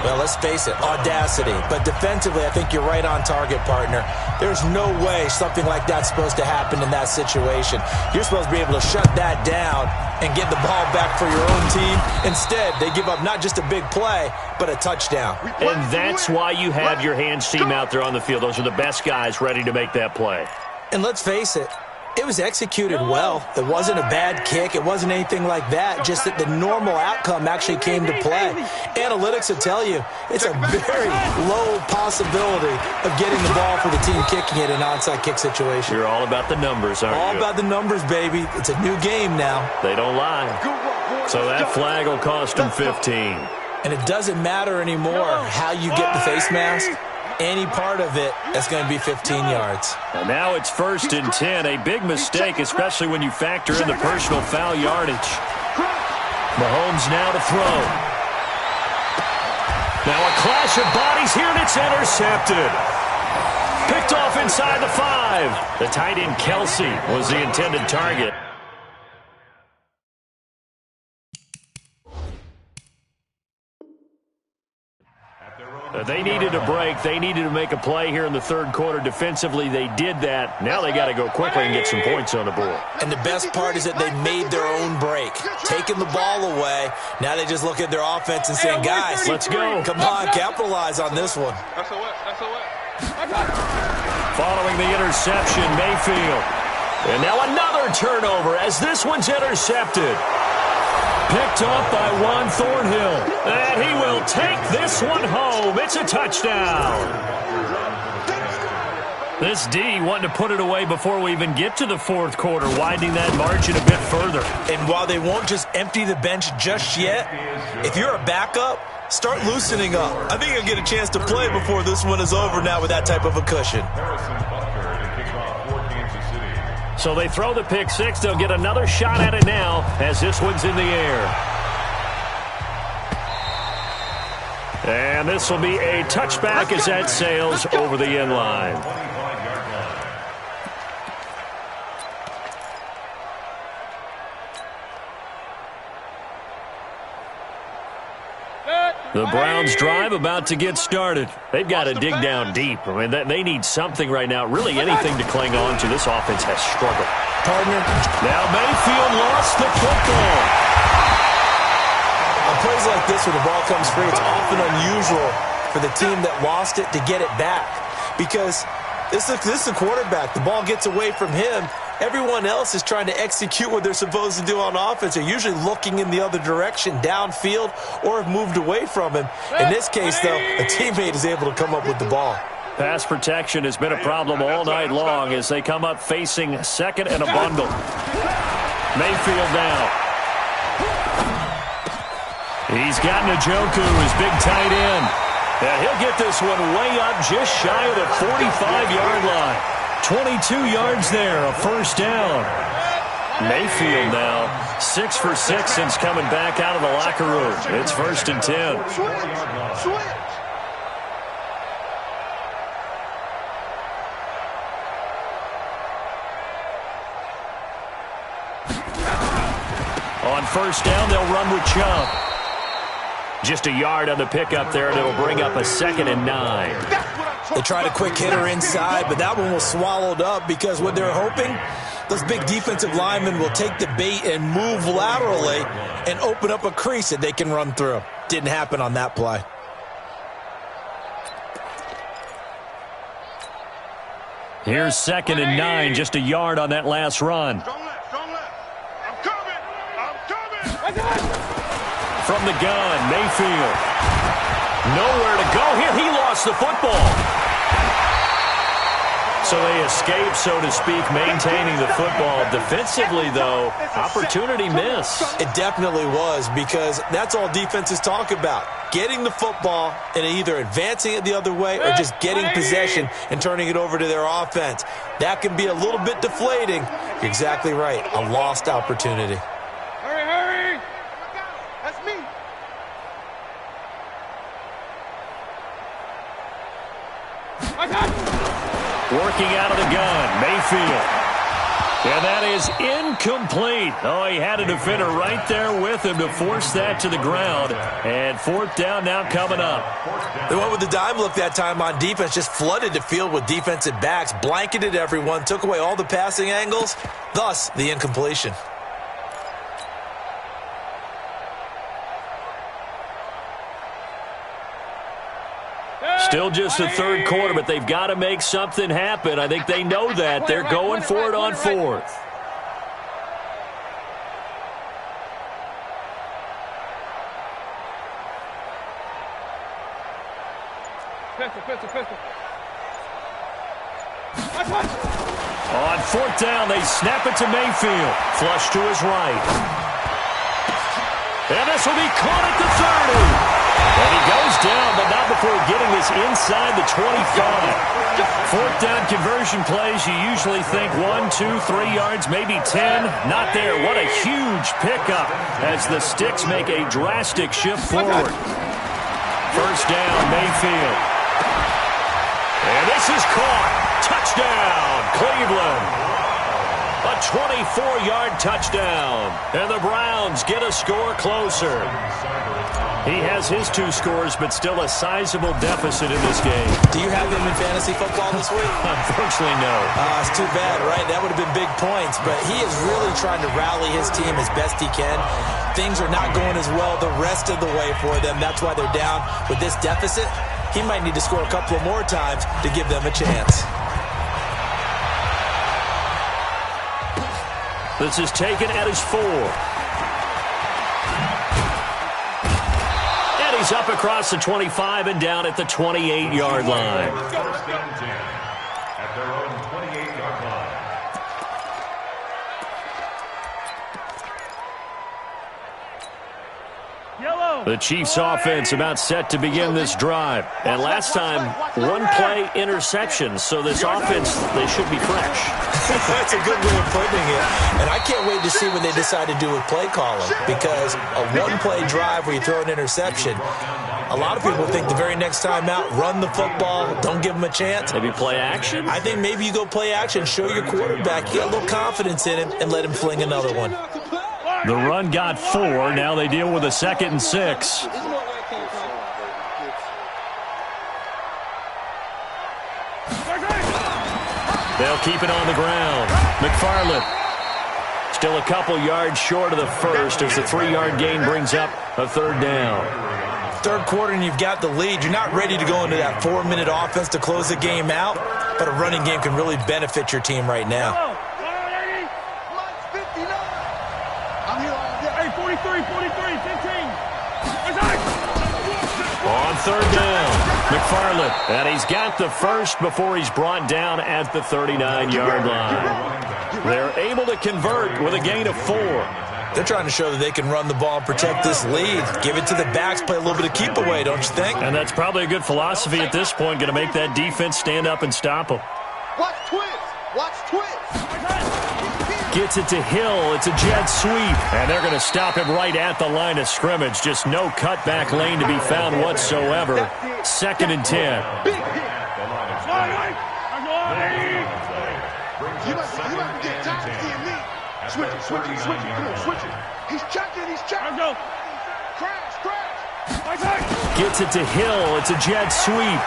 [SPEAKER 6] well, let's face it, audacity. But defensively, I think you're right on target, partner. There's no way something like that's supposed to happen in that situation. You're supposed to be able to shut that down and get the ball back for your own team. Instead, they give up not just a big play, but a touchdown.
[SPEAKER 2] And that's why you have your hands team out there on the field. Those are the best guys ready to make that play.
[SPEAKER 6] And let's face it, it was executed well. It wasn't a bad kick. It wasn't anything like that. Just that the normal outcome actually came to play. Analytics will tell you it's a very low possibility of getting the ball for the team kicking it in an onside kick situation.
[SPEAKER 2] You're all about the numbers, aren't you?
[SPEAKER 6] All about the numbers, baby. It's a new game now.
[SPEAKER 2] They don't lie. So that flag will cost them 15.
[SPEAKER 6] And it doesn't matter anymore how you get the face mask. Any part of it, that's going to be 15 yards.
[SPEAKER 2] And now it's 1st and 10. A big mistake, especially when you factor in the personal foul yardage. Mahomes now to throw. Now a clash of bodies here, and it's intercepted. Picked off inside the 5. The tight end Kelsey was the intended target. They needed a break. They needed to make a play here in the third quarter. Defensively, they did that. Now they got to go quickly and get some points on the board.
[SPEAKER 6] And the best part is that they made their own break. Taking the ball away. Now they just look at their offense and saying, guys,
[SPEAKER 2] let's go.
[SPEAKER 6] Come on, capitalize on this one.
[SPEAKER 2] Following the interception, Mayfield. And now another turnover as this one's intercepted. Picked off by Juan Thornhill. And he will take this one home. It's a touchdown. This D wanting to put it away before we even get to the fourth quarter, widening that margin a bit further.
[SPEAKER 6] And while they won't just empty the bench just yet, if you're a backup, start loosening up. I think you'll get a chance to play before this one is over now with that type of a cushion.
[SPEAKER 2] So they throw the pick six. They'll get another shot at it now as this one's in the air. And this will be a touchback as that sails over the end line. The Browns drive about to get started. They've got to dig down deep. I mean, they need something right now, really anything to cling on to. This offense has struggled.
[SPEAKER 6] Partner.
[SPEAKER 2] Now Mayfield lost the football.
[SPEAKER 6] On plays like this where the ball comes free, it's often unusual for the team that lost it to get it back. Because this is a quarterback. The ball gets away from him. Everyone else is trying to execute what they're supposed to do on offense. They're usually looking in the other direction, downfield, or have moved away from him. In this case, though, a teammate is able to come up with the ball.
[SPEAKER 2] Pass protection has been a problem all night long as they come up facing second and a bundle. Mayfield now. He's got Njoku, his big tight end. And he'll get this one way up just shy of the 45-yard line. 22 yards there, a first down. Mayfield now 6 for 6 since coming back out of the locker room. It's 1st and 10. On first down, they'll run with Chubb. Just a yard on the pickup there, and it'll bring up a 2nd and 9.
[SPEAKER 6] They tried a quick hitter inside, but that one was swallowed up because what they're hoping, those big defensive linemen will take the bait and move laterally and open up a crease that they can run through. Didn't happen on that play.
[SPEAKER 2] Here's 2nd and 9, just a yard on that last run.
[SPEAKER 3] Strong left. I'm coming.
[SPEAKER 2] From the gun, Mayfield. Nowhere to go here. He lost the football. So they escape, so to speak, maintaining the football. Defensively, though, opportunity miss.
[SPEAKER 6] It definitely was, because that's all defenses talk about. Getting the football and either advancing it the other way or just getting possession and turning it over to their offense. That can be a little bit deflating. You're exactly right. A lost opportunity.
[SPEAKER 3] Hurry! That's me.
[SPEAKER 2] Working out of the gun, Mayfield. And that is incomplete. Oh, he had a defender right there with him to force that to the ground. And fourth down now coming up.
[SPEAKER 6] They went with the dime look that time on defense, just flooded the field with defensive backs, blanketed everyone, took away all the passing angles, thus the incompletion.
[SPEAKER 2] Still just the third quarter, but they've got to make something happen. I think they know that. They're going for it on fourth.
[SPEAKER 3] Pistol.
[SPEAKER 2] On fourth down, they snap it to Mayfield. Flush to his right. And this will be caught at the 30. And he goes down, but not before getting this inside the 25. Fourth down conversion plays, you usually think 1, 2, 3 yards, maybe 10. Not there. What a huge pickup as the Sticks make a drastic shift forward. First down, Mayfield. And this is caught. Touchdown, Cleveland. A 24-yard touchdown. And the Browns get a score closer. He has his 2 scores, but still a sizable deficit in this game.
[SPEAKER 6] Do you have him in fantasy football this week?
[SPEAKER 2] Unfortunately, no.
[SPEAKER 6] It's too bad, right? That would have been big points, but he is really trying to rally his team as best he can. Things are not going as well the rest of the way for them. That's why they're down with this deficit. He might need to score a couple of more times to give them a chance.
[SPEAKER 2] This is taken at his 4. And he's up across the 25 and down at the 28-yard line.
[SPEAKER 5] First down 10 at their own 28-yard line.
[SPEAKER 2] The Chiefs offense about set to begin this drive. And last time, 1-play interception. So this offense, they should be fresh.
[SPEAKER 6] That's a good way of putting it. And I can't wait to see what they decide to do with play calling, because a 1-play drive where you throw an interception, a lot of people think the very next time out, run the football, don't give them a chance.
[SPEAKER 2] Maybe play action?
[SPEAKER 6] I think maybe you go play action, show your quarterback, you got a little confidence in him, and let him fling another one.
[SPEAKER 2] The run got 4. Now they deal with a 2nd and 6. They'll keep it on the ground. McFarland still a couple yards short of the first as the 3-yard gain brings up a 3rd down.
[SPEAKER 6] Third quarter and you've got the lead. You're not ready to go into that 4-minute offense to close the game out, but a running game can really benefit your team right now.
[SPEAKER 3] Hey, 43, 15.
[SPEAKER 2] On 3rd down, McFarland. And he's got the first before he's brought down at the 39-yard line. They're able to convert with a gain of 4.
[SPEAKER 6] They're trying to show that they can run the ball and protect this lead. Give it to the backs, play a little bit of keep away, don't you think?
[SPEAKER 2] And that's probably a good philosophy at this point, going to make that defense stand up and stop them.
[SPEAKER 4] Watch twist.
[SPEAKER 2] Gets it to Hill. It's a jet sweep. And they're going to stop him right at the line of scrimmage. Just no cutback lane to be found whatsoever. 2nd and 10.
[SPEAKER 4] You might get tired of seeing me. Switch it. Come on, switch it. He's checking. Crash.
[SPEAKER 2] Gets it to Hill. It's a jet sweep.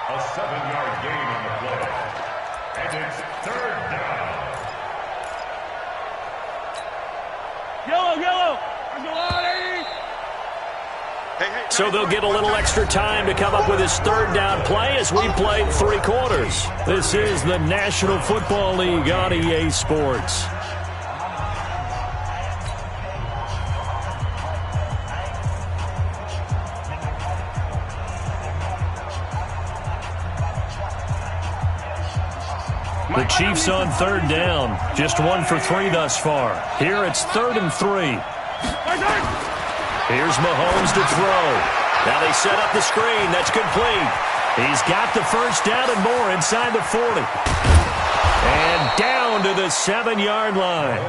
[SPEAKER 5] A 7-yard gain on the play. And it's 3rd down.
[SPEAKER 3] Yellow.
[SPEAKER 2] So they'll get a little extra time to come up with his third down play as we play 3 quarters. This is the National Football League on EA Sports. The Chiefs on third down. Just 1 for 3 thus far. Here it's 3rd and 3. Here's Mahomes to throw. Now they set up the screen. That's complete. He's got the first down and more inside the 40. And down to the 7-yard line.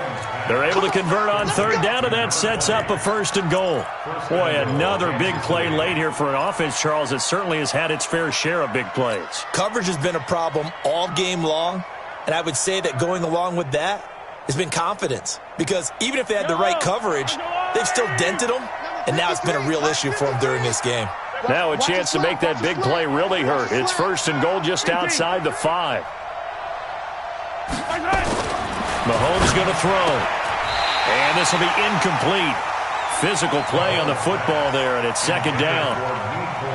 [SPEAKER 2] They're able to convert on third down, and that sets up a 1st and goal. Boy, another big play late here for an offense, Charles, that certainly has had its fair share of big plays.
[SPEAKER 6] Coverage has been a problem all game long, and I would say that going along with that has been confidence. Because even if they had the right coverage, they've still dented them, and now it's been a real issue for them during this game.
[SPEAKER 2] Now a chance to make that big play really hurt. It's 1st and goal just outside the 5. Mahomes going to throw. And this will be incomplete. Physical play on the football there, and it's 2nd down.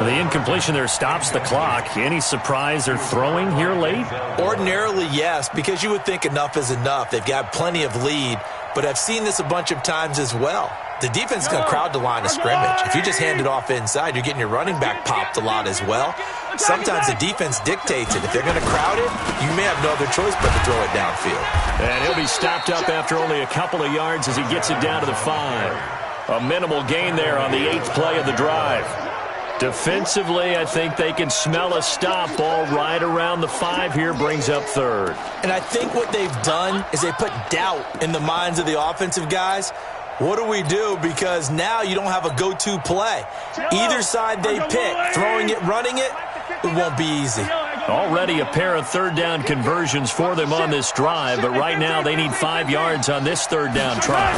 [SPEAKER 2] The incompletion there stops the clock. Any surprise they're throwing here late?
[SPEAKER 6] Ordinarily, yes, because you would think enough is enough. They've got plenty of lead, but I've seen this a bunch of times as well. The defense is going to crowd the line of scrimmage. If you just hand it off inside, you're getting your running back popped a lot as well. Sometimes the defense dictates it. If they're going to crowd it, you may have no other choice but to throw it downfield.
[SPEAKER 2] And he'll be stopped up after only a couple of yards as he gets it down to the 5. A minimal gain there on the 8th play of the drive. Defensively, I think they can smell a stop. Ball right around the 5 here, brings up 3rd.
[SPEAKER 6] And I think what they've done is they put doubt in the minds of the offensive guys. What do we do? Because now you don't have a go-to play. Either side they pick, throwing it, running it, it won't be easy.
[SPEAKER 2] Already a pair of third down conversions for them on this drive, but right now they need 5 yards on this third down try.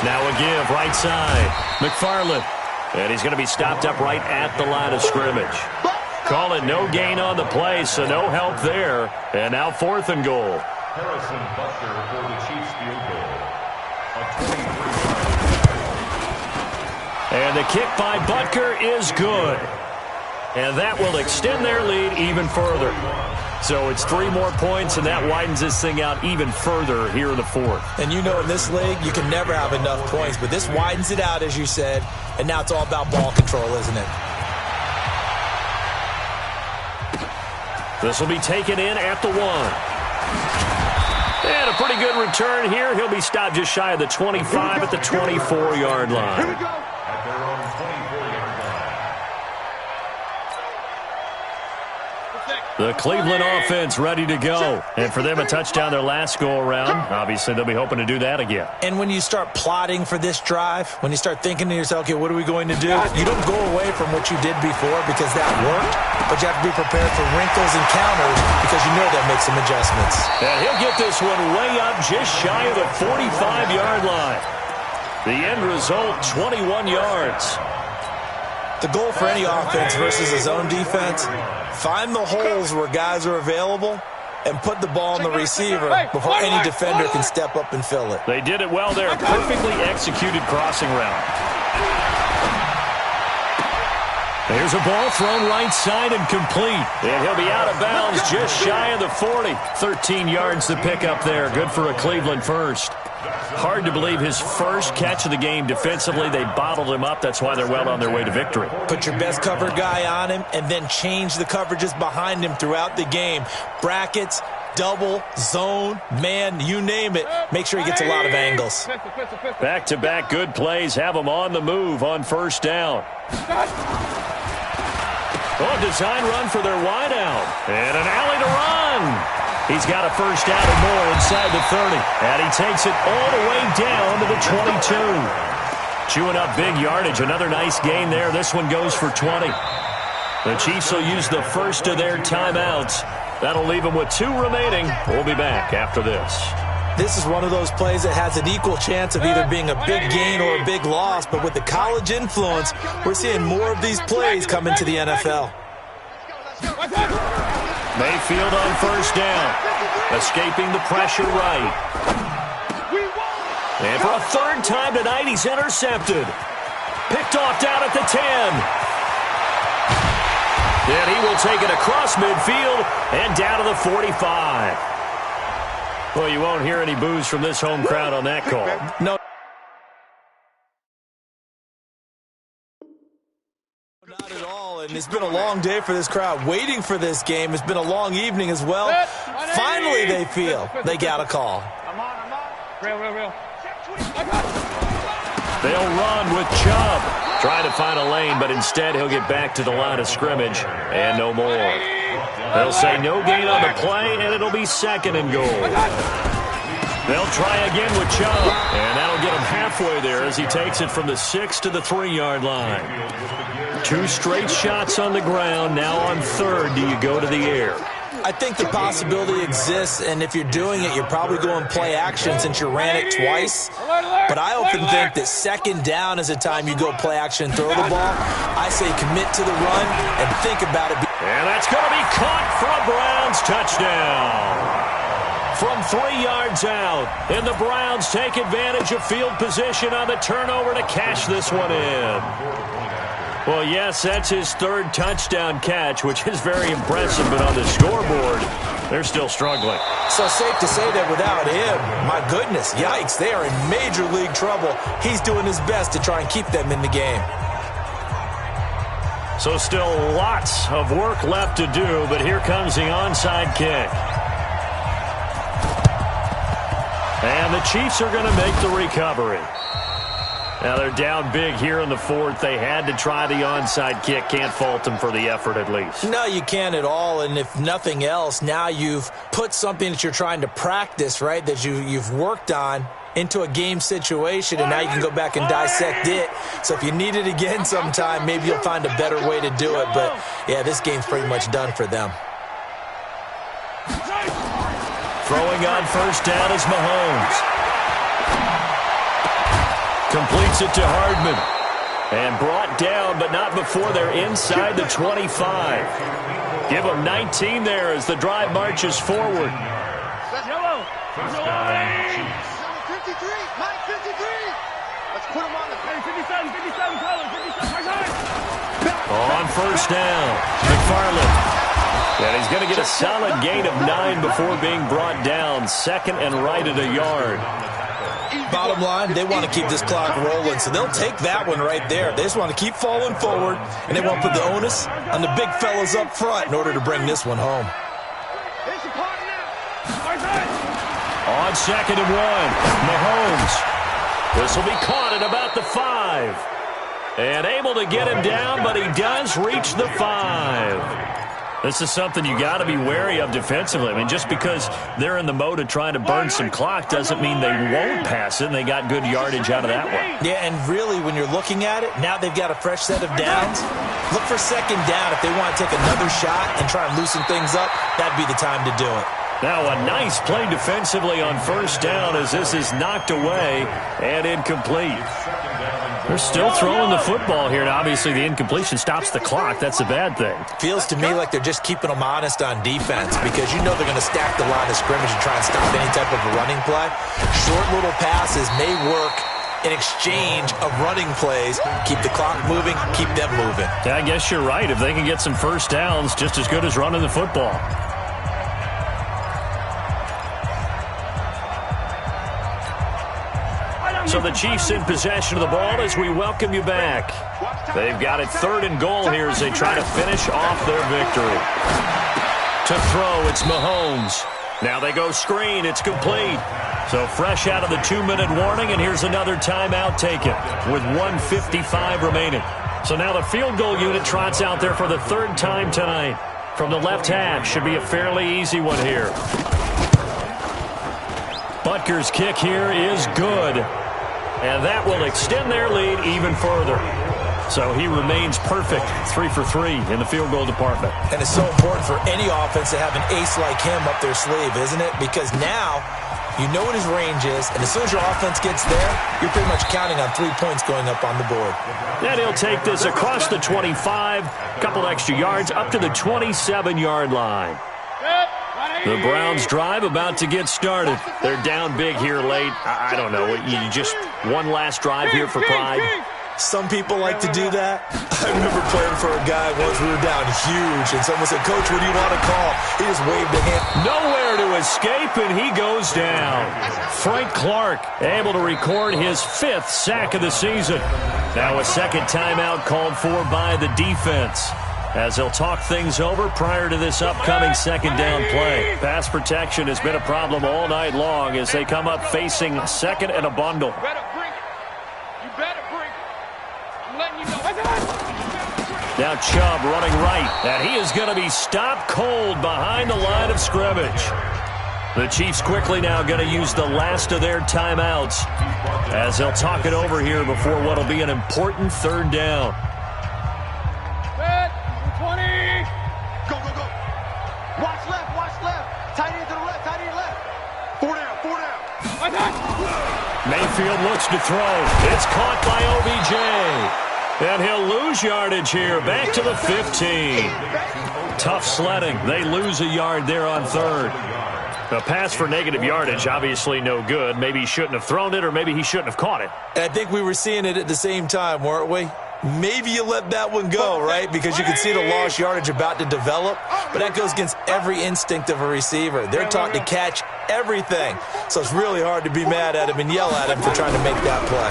[SPEAKER 2] Now a give, right side. McFarland. And he's going to be stopped up right at the line of scrimmage. Call it no gain on the play, so no help there. And now 4th and goal.
[SPEAKER 5] Harrison Butker for the Chiefs field goal.
[SPEAKER 2] And the kick by Butker is good. And that will extend their lead even further. So it's 3 more points, and that widens this thing out even further here in the 4th.
[SPEAKER 6] And you know in this league, you can never have enough points, but this widens it out, as you said, and now it's all about ball control, isn't it?
[SPEAKER 2] This will be taken in at the 1. And a pretty good return here. He'll be stopped just shy of the 25 at the 24-yard line.
[SPEAKER 5] At their own 24-yard line.
[SPEAKER 2] The Cleveland offense ready to go. And for them, a touchdown their last go-around. Obviously, they'll be hoping to do that again.
[SPEAKER 6] And when you start plotting for this drive, when you start thinking to yourself, okay, what are we going to do? You don't go away from what you did before because that worked, but you have to be prepared for wrinkles and counters because you know they'll make some adjustments.
[SPEAKER 2] And he'll get this one way up just shy of the 45-yard line. The end result, 21 yards.
[SPEAKER 6] The goal for any offense versus his own defense, find the holes where guys are available and put the ball on the receiver before any defender can step up and fill it.
[SPEAKER 2] They did it well there. Perfectly executed crossing route. There's a ball thrown right side and complete. And he'll be out of bounds just shy of the 40. 13 yards to pick up there. Good for a Cleveland first. Hard to believe his first catch of the game defensively. They bottled him up. That's why they're well on their way to victory.
[SPEAKER 6] Put your best cover guy on him and then change the coverages behind him throughout the game. Brackets, double, zone, man, you name it. Make sure he gets a lot of angles.
[SPEAKER 2] Back-to-back good plays have him on the move on first down. Oh, design run for their wideout. And an alley to run. He's got a first down and more inside the 30. And he takes it all the way down to the 22. Chewing up big yardage. Another nice gain there. This one goes for 20. The Chiefs will use the first of their timeouts. That'll leave them with 2 remaining. We'll be back after this.
[SPEAKER 6] This is one of those plays that has an equal chance of either being a big gain or a big loss. But with the college influence, we're seeing more of these plays come into the NFL.
[SPEAKER 2] Mayfield on first down. Escaping the pressure right. And for a 3rd time tonight, he's intercepted. Picked off down at the 10. And he will take it across midfield and down to the 45. Well, you won't hear any boos from this home crowd on that call.
[SPEAKER 6] No. Not at all, and it's been a long day for this crowd waiting for this game. It's been a long evening as well. Finally, they feel they got a call.
[SPEAKER 3] I'm on. Real.
[SPEAKER 2] They'll run with Chubb. Trying to find a lane, but instead he'll get back to the line of scrimmage and no more. They'll say no gain on the play, and it'll be second and goal. They'll try again with Chubb, and that'll get him halfway there as he takes it from the 6 to the 3-yard line. 2 straight shots on the ground. Now on third, do you go to the air?
[SPEAKER 6] I think the possibility exists, and if you're doing it, you're probably going play action since you ran it twice. But I often think that second down is a time you go play action and throw the ball. I say commit to the run and think about it.
[SPEAKER 2] And that's going to be caught for a Browns touchdown. From 3 yards out, and the Browns take advantage of field position on the turnover to cash this one in. Well, yes, that's his 3rd touchdown catch, which is very impressive, but on the scoreboard, they're still struggling.
[SPEAKER 6] So safe to say that without him, my goodness, yikes, they are in major league trouble. He's doing his best to try and keep them in the game.
[SPEAKER 2] So still lots of work left to do, but here comes the onside kick. And the Chiefs are going to make the recovery. Now they're down big here in the 4th. They had to try the onside kick. Can't fault them for the effort at least.
[SPEAKER 6] No, you can't at all. And if nothing else, now you've put something that you're trying to practice, right, that you've worked on into a game situation, and now you can go back and dissect it. So if you need it again sometime, maybe you'll find a better way to do it. But, yeah, this game's pretty much done for them.
[SPEAKER 2] Throwing on first down is Mahomes. Completes it to Hardman. And brought down, but not before they're inside the 25. Give them 19 there as the drive marches forward.
[SPEAKER 3] Yellow.
[SPEAKER 4] 53. Mike 53. Let's put him on the
[SPEAKER 3] 57, color, 57.
[SPEAKER 2] On first down, McFarland. And he's going to get a solid gain of 9 before being brought down. 2nd and right at a yard.
[SPEAKER 6] Bottom line, they want to keep this clock rolling, so they'll take that one right there. They just want to keep falling forward, and they want to put the onus on the big fellas up front in order to bring this one home.
[SPEAKER 2] On 2nd and 1, Mahomes. This will be caught at about the 5. And able to get him down, but he does reach the 5. This is something you got to be wary of defensively. I mean, just because they're in the mode of trying to burn some clock doesn't mean they won't pass it, and they got good yardage out of that one.
[SPEAKER 6] Yeah, and really, when you're looking at it, now they've got a fresh set of downs. Look for second down. If they want to take another shot and try and loosen things up, that'd be the time to do it.
[SPEAKER 2] Now a nice play defensively on first down as this is knocked away and incomplete. They're still throwing the football here, and obviously the incompletion stops the clock. That's a bad thing.
[SPEAKER 6] Feels to me like they're just keeping them honest on defense because you know they're going to stack the line of scrimmage and try and stop any type of a running play. Short little passes may work in exchange of running plays. Keep the clock moving, keep them moving.
[SPEAKER 2] Yeah, I guess you're right. If they can get some first downs, just as good as running the football. So the Chiefs in possession of the ball as we welcome you back. They've got it 3rd and goal here as they try to finish off their victory. To throw, it's Mahomes. Now they go screen. It's complete. So fresh out of the 2-minute warning, and here's another timeout taken with 1:55 remaining. So now the field goal unit trots out there for the 3rd time tonight. From the left half, should be a fairly easy one here. Butker's kick here is good. And that will extend their lead even further. So he remains perfect, 3 for 3 in the field goal department.
[SPEAKER 6] And it's so important for any offense to have an ace like him up their sleeve, isn't it? Because now you know what his range is, and as soon as your offense gets there, you're pretty much counting on 3 points going up on the board.
[SPEAKER 2] And he'll take this across the 25, a couple extra yards, up to the 27-yard line. The Browns drive about to get started. They're down big here late. I don't know. You just one last drive here for pride?
[SPEAKER 6] Some people like to do that. I remember playing for a guy once. We were down huge, and someone said, "Coach, what do you want to call?" He just waved a hand.
[SPEAKER 2] Nowhere to escape, and he goes down. Frank Clark able to record his 5th sack of the season. Now a second timeout called for by the defense, as they'll talk things over prior to this upcoming second down play. Pass protection has been a problem all night long as they come up facing second and a bundle.
[SPEAKER 3] You better bring it. You better bring it. I'm letting you know.
[SPEAKER 2] Now Chubb running right, and he is going to be stopped cold behind the line of scrimmage. The Chiefs quickly now going to use the last of their timeouts as they'll talk it over here before what will be an important third down.
[SPEAKER 3] Set. 20.
[SPEAKER 4] Go, go, go. Watch left. Tight end to the left, tight end left. 4 down.
[SPEAKER 2] Mayfield looks to throw. It's caught by OBJ. And he'll lose yardage here, back to the 15. Tough sledding. They lose a yard there on third. A pass for negative yardage, obviously no good. Maybe he shouldn't have thrown it, or maybe he shouldn't have caught it.
[SPEAKER 6] I think we were seeing it at the same time, weren't we? Maybe you let that one go, right? Because you can see the lost yardage about to develop. But that goes against every instinct of a receiver. They're taught to catch everything. So it's really hard to be mad at him and yell at him for trying to make that play.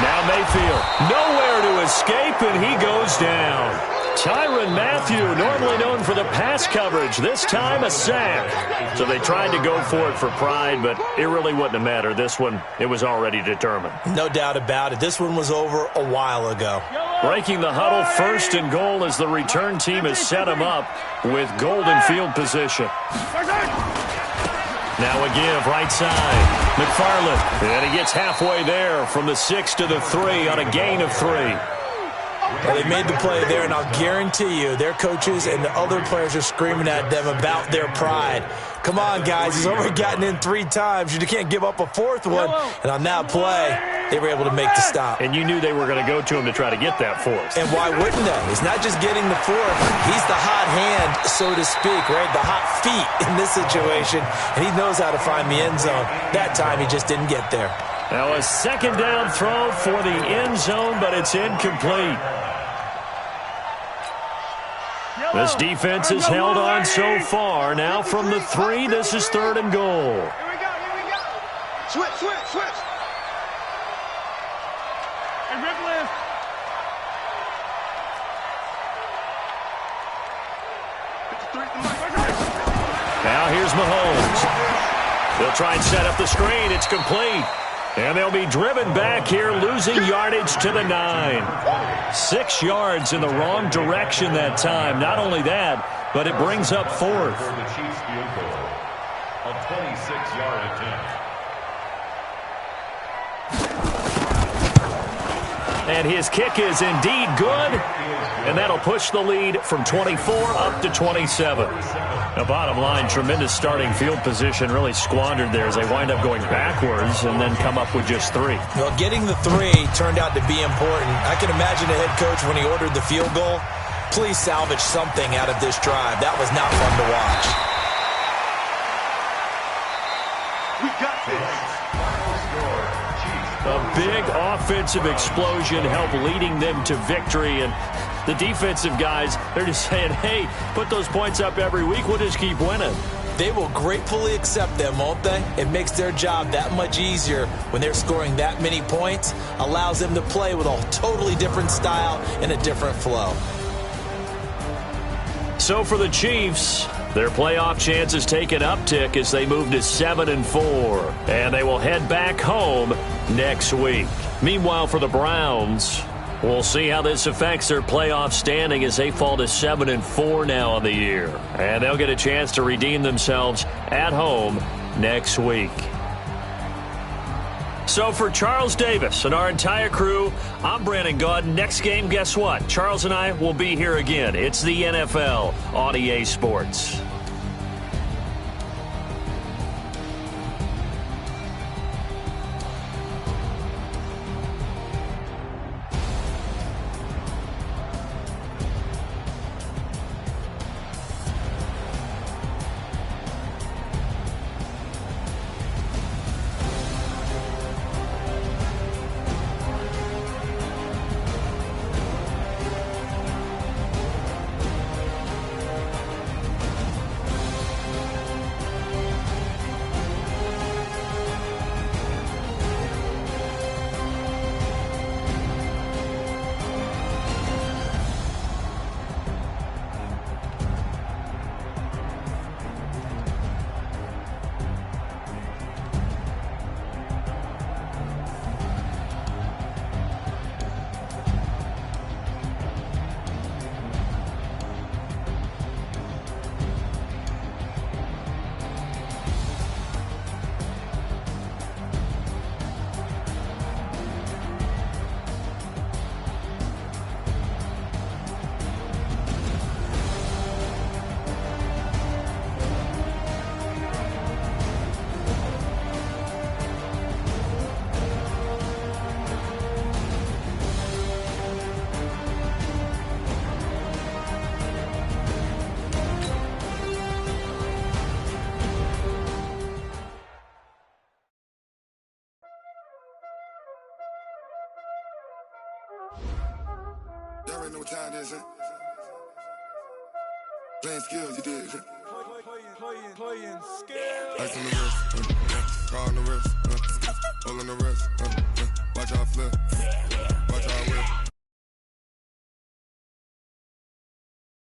[SPEAKER 2] Now Mayfield, nowhere to escape, and he goes down. Tyrann Mathieu, normally known for the pass coverage, this time a sack. So they tried to go for it for pride, but it really wouldn't have mattered. This one, it was already determined.
[SPEAKER 6] No doubt about it. This one was over a while ago.
[SPEAKER 2] Breaking the huddle, 1st and goal as the return team has set him up with golden field position. Now a give, right side. McFarland, and he gets halfway there from the 6 to the 3 on a gain of 3.
[SPEAKER 6] Well, they made the play there, and I'll guarantee you their coaches and the other players are screaming at them about their pride. Come on, guys. He's already gotten in 3 times. You can't give up a 4th one. And on that play, they were able to make the stop.
[SPEAKER 2] And you knew they were going to go to him to try to get that 4th.
[SPEAKER 6] And why wouldn't they? It's not just getting the 4th. He's the hot hand, so to speak, right? The hot feet in this situation. And he knows how to find the end zone. That time, he just didn't get there.
[SPEAKER 2] Now a second down throw for the end zone, but it's incomplete. This defense has held on so far. Now from the 3, this is 3rd and goal.
[SPEAKER 3] Here we go.
[SPEAKER 4] Switch.
[SPEAKER 3] And rip lift.
[SPEAKER 2] Now here's Mahomes. They'll try and set up the screen. It's complete. And they'll be driven back here, losing yardage to the 9. 6 yards in the wrong direction that time. Not only that, but it brings up 4th.
[SPEAKER 5] For the Chiefs field goal, a 26-yard attempt.
[SPEAKER 2] And his kick is indeed good. And that'll push the lead from 24 up to 27. The bottom line, tremendous starting field position, really squandered there as they wind up going backwards and then come up with just 3.
[SPEAKER 6] Well, getting the 3 turned out to be important. I can imagine the head coach when he ordered the field goal. Please salvage something out of this drive. That was not fun to watch.
[SPEAKER 4] We got this.
[SPEAKER 2] A big offensive explosion helped leading them to victory, and the defensive guys, they're just saying, hey, put those points up every week, we'll just keep winning.
[SPEAKER 6] They will gratefully accept them, won't they? It makes their job that much easier when they're scoring that many points, allows them to play with a totally different style and a different flow.
[SPEAKER 2] So for the Chiefs, their playoff chances take an uptick as they move to 7-4, and they will head back home next week. Meanwhile, for the Browns, we'll see how this affects their playoff standing as they fall to 7-4 now on the year, and they'll get a chance to redeem themselves at home next week. So for Charles Davis and our entire crew, I'm Brandon Gaudin. Next game, guess what? Charles and I will be here again. It's the NFL on EA Sports.
[SPEAKER 7] Y'all already know what time it is, huh? Playing skills, you did, huh?
[SPEAKER 8] Playing skills.
[SPEAKER 7] Ice on the wrist, car on the wrist, hole in the wrist, watch out flip.